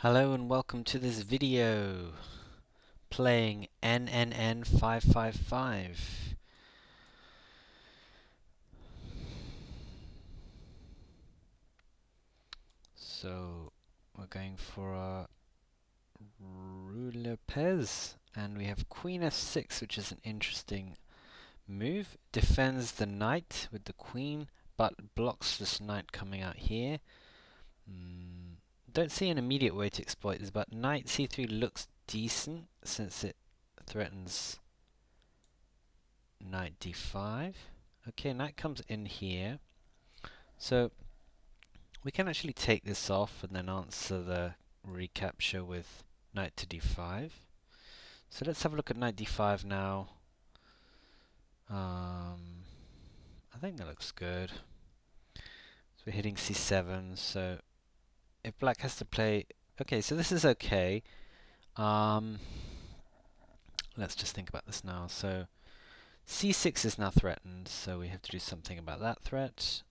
Hello and welcome to this video playing NNN555. So we're going for a Ruy Lopez and we have Queen F6, which is an interesting move. Defends the knight with the queen but blocks this knight coming out here. Don't see an immediate way to exploit this, but knight c3 looks decent since it threatens knight d5. Okay, knight comes in here. So we can actually take this off and then answer the recapture with knight to d5. So let's have a look at knight d5 now. I think that looks good. So we're hitting c7, so if black has to play... Okay, so this is okay. Let's just think about this now. So c6 is now threatened, so we have to do something about that threat.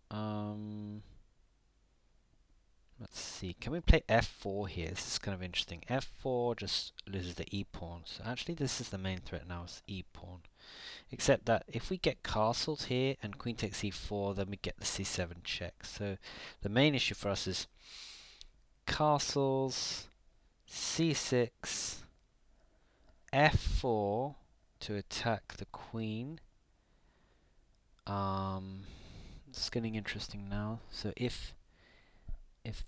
Let's see, can we play f4 here? This is kind of interesting. f4 just loses the e-pawn. So actually this is the main threat now, is e-pawn. Except that if we get castled here and queen takes e4, then we get the c7 check. So the main issue for us is castles, c6, f4 to attack the queen. It's getting interesting now. So if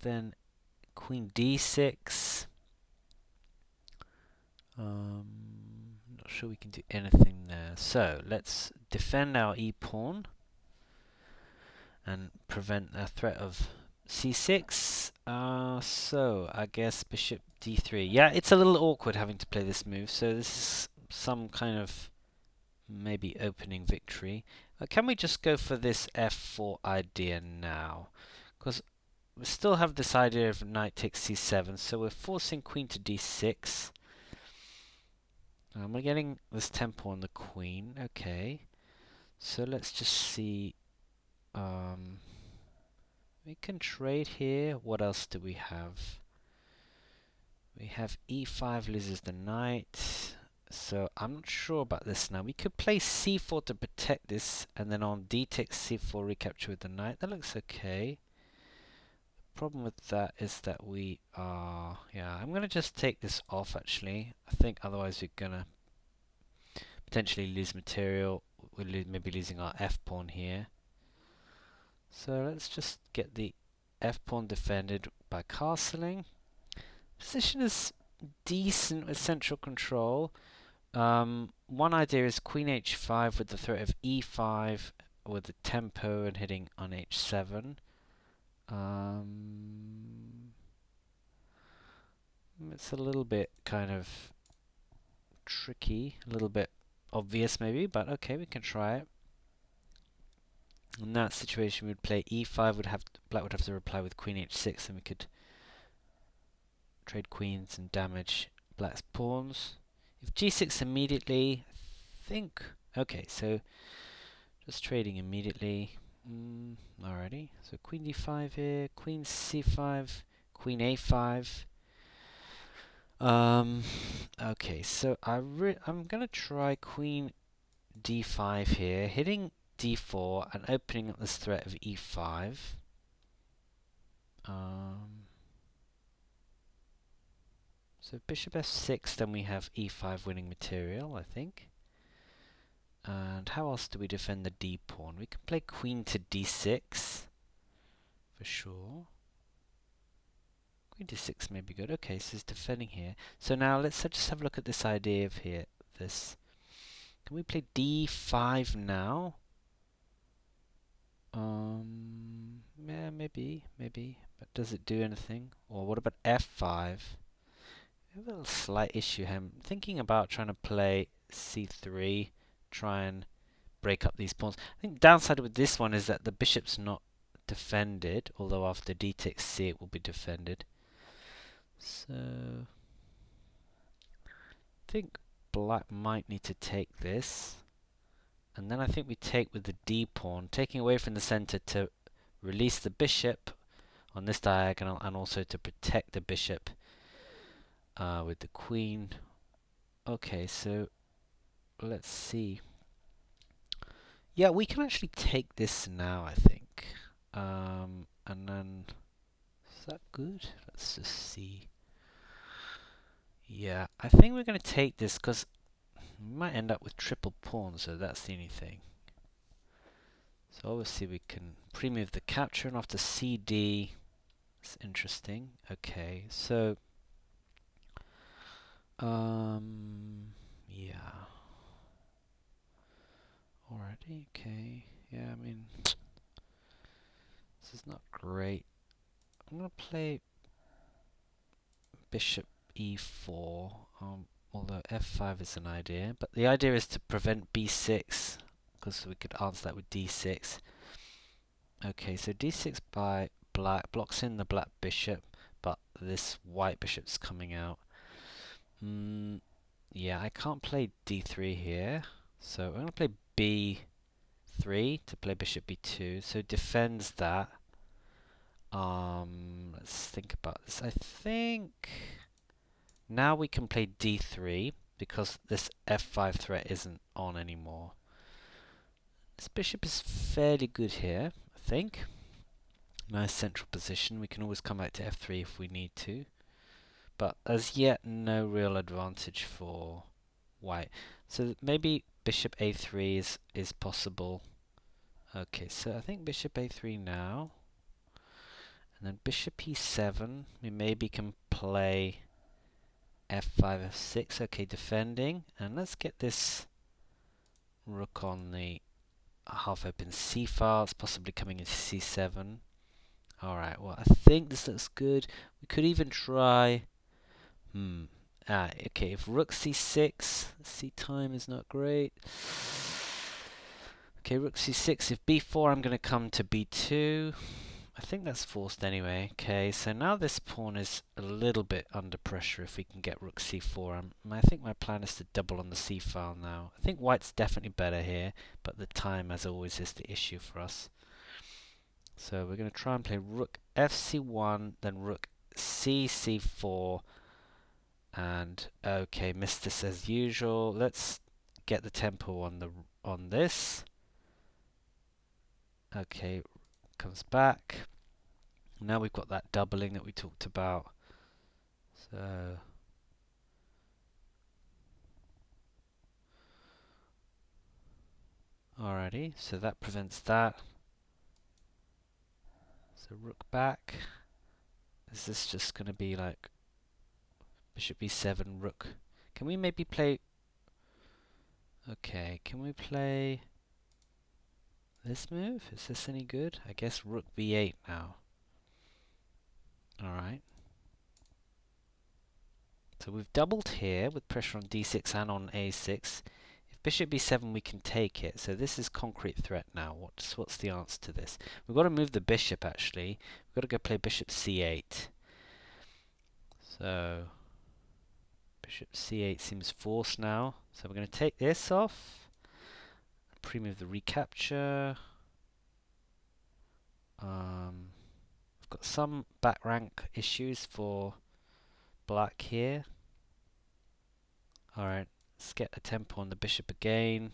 then queen d6, not sure we can do anything there. So let's defend our e-pawn and prevent a threat of c6. So I guess bishop d3. Yeah, it's a little awkward having to play this move. So this is some kind of maybe opening victory. Can we just go for this f4 idea now? Because we still have this idea of knight takes c7, so we're forcing queen to d6. We're getting this tempo on the queen. Okay, so let's just see. We can trade here. What else do we have? We have e5 loses the knight. So I'm not sure about this now. We could play c4 to protect this, and then on d takes c4 recapture with the knight. That looks okay. Problem with that is that we are... Yeah, I'm going to just take this off actually. I think otherwise we're going to potentially lose material. We're maybe losing our f-pawn here. So let's just get the f-pawn defended by castling. Position is decent with central control. One idea is queen h5 with the threat of e5 with the tempo and hitting on h7. It's a little bit kind of tricky, a little bit obvious maybe, but okay, we can try it. In that situation, we'd play e5. Black would have to reply with queen h6, and we could trade queens and damage black's pawns. If g6 immediately, I think... Okay, so just trading immediately. Alrighty, so queen d5 here, queen c5, queen a5. Okay, so I'm gonna try queen d5 here, hitting d4 and opening up this threat of e5. So bishop f6, then we have e5 winning material, I think. And how else do we defend the d-pawn? We can play queen to d6, for sure. Queen d6 may be good. Okay, so it's defending here. So now let's just have a look at this idea of here. Can we play d5 now? Yeah, maybe. But does it do anything? Or what about f5? We have a little slight issue here. I'm thinking about trying to play c3, try and break up these pawns. I think the downside with this one is that the bishop's not defended, although after d takes c it will be defended. So I think black might need to take this, and then I think we take with the d-pawn, taking away from the center to release the bishop on this diagonal and also to protect the bishop with the queen. Okay, so let's see. Yeah, we can actually take this now, I think. And then, is that good? Let's just see. Yeah, I think we're going to take this because we might end up with triple pawns, so that's the only thing. So obviously we can pre-move the capture and after CD. It's interesting. Okay, so yeah. Already, okay. Yeah, I mean, this is not great. I'm gonna play bishop e4, although f5 is an idea. But the idea is to prevent b6, because we could answer that with d6. Okay, so d6 by black blocks in the black bishop, but this white bishop's coming out. Yeah, I can't play d3 here, so I'm going to play b3 to play bishop b2, so defends that. Let's think about this. I think now we can play d3 because this f5 threat isn't on anymore. This bishop is fairly good here, I think. Nice central position. We can always come back to f3 if we need to. But as yet, no real advantage for white. So maybe bishop a3 is possible. Okay, so I think bishop a3 now. And then bishop e7. We maybe can play f5, f6. Okay, defending. And let's get this rook on the half-open c file. It's possibly coming into c7. Alright, well, I think this looks good. We could even try... okay, if rook c6, c time is not great. Okay, rook c6. If b4, I'm going to come to b2. I think that's forced anyway. Okay, so now this pawn is a little bit under pressure if we can get rook c4. I think my plan is to double on the c file now. I think white's definitely better here, but the time, as always, is the issue for us. So we're going to try and play rook fc1, then rook c4. And okay, missed this as usual. Let's get the tempo on this. Okay, comes back. Now we've got that doubling that we talked about. So alrighty, so that prevents that. So rook back. Is this just going to be like bishop b7, rook? Can we maybe play... Okay, can we play this move? Is this any good? I guess rook b8 now. Alright. So we've doubled here with pressure on d6 and on a6. If bishop b7, we can take it. So this is concrete threat now. What's the answer to this? We've got to move the bishop, actually. We've got to go play bishop c8. So bishop c8 seems forced now. So we're going to take this off. Pre-move the recapture. We've got some back rank issues for black here. Alright, let's get a tempo on the bishop again.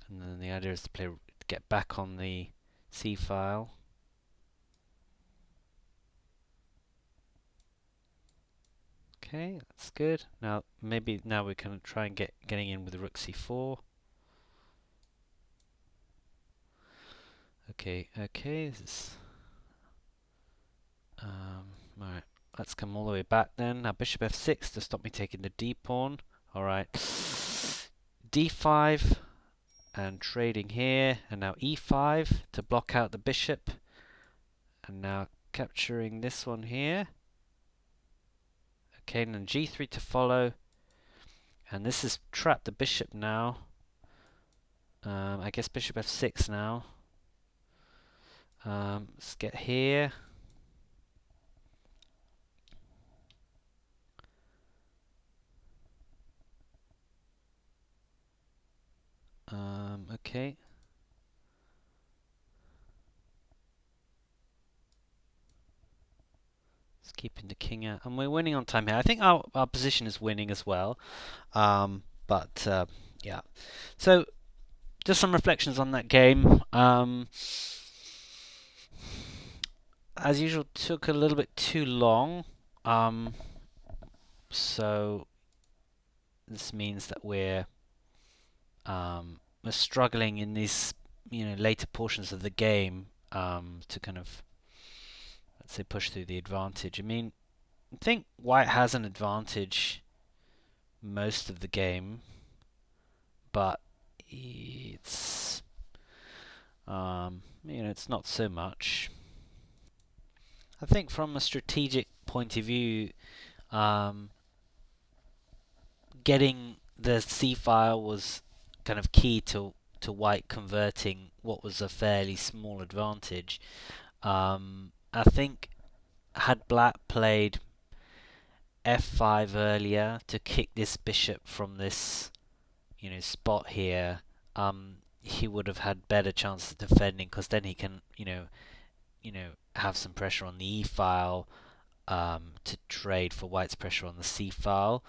And then the idea is to get back on the C file. Okay, that's good. Now maybe now we can try and getting in with the rook c4. Okay, this is alright, let's come all the way back then. Now bishop f6 to stop me taking the d pawn. Alright. d5 and trading here, and now e5 to block out the bishop, and now capturing this one here. Okay, and then g3 to follow, and this has trapped the bishop now. I guess bishop f6 now. Let's get here. Okay. Just keeping the king out. And we're winning on time here. I think our position is winning as well. But yeah. So just some reflections on that game. As usual, took a little bit too long. So this means that we're struggling in these later portions of the game to kind of, let's say, push through the advantage. I mean, I think White has an advantage most of the game, but it's it's not so much. I think from a strategic point of view, getting the C file was kind of key to White converting what was a fairly small advantage. I think had Black played f5 earlier to kick this bishop from this spot here, he would have had better chance of defending, because then he can have some pressure on the e file to trade for White's pressure on the c file.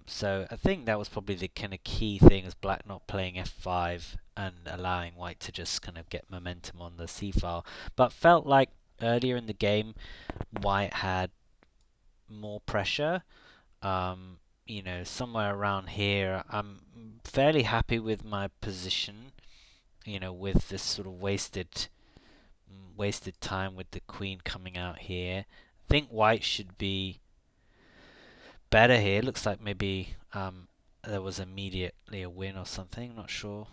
So I think that was probably the kind of key thing, is Black not playing f5 and allowing White to just kind of get momentum on the c file. But felt like earlier in the game White had more pressure. Somewhere around here, I'm fairly happy with my position. With this sort of wasted time with the queen coming out here. I think White should be better here. Looks like maybe there was immediately a win or something. Not sure.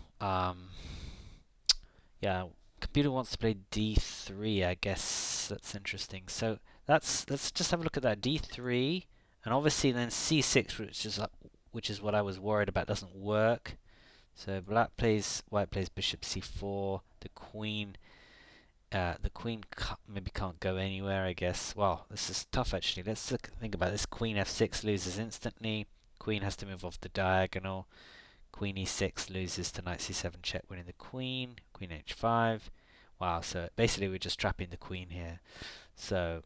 Yeah, computer wants to play d3. I guess that's interesting. So let's just have a look at that d3, and obviously then c6, which is what I was worried about, doesn't work. So White plays bishop c4. The queen maybe can't go anywhere, I guess. Well, this is tough actually. Let's think about this. Queen f6 loses instantly. Queen has to move off the diagonal. Queen e6 loses to knight c7 check, winning the queen. Queen h5. Wow, so basically we're just trapping the queen here. So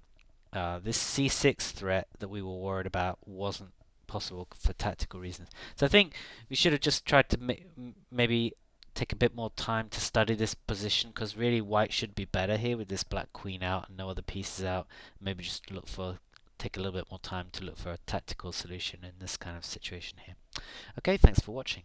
this c6 threat that we were worried about wasn't possible for tactical reasons. So I think we should have just tried to maybe take a bit more time to study this position, because really White should be better here with this black queen out and no other pieces out. Maybe just take a little bit more time to look for a tactical solution in this kind of situation here. Okay, thanks for watching.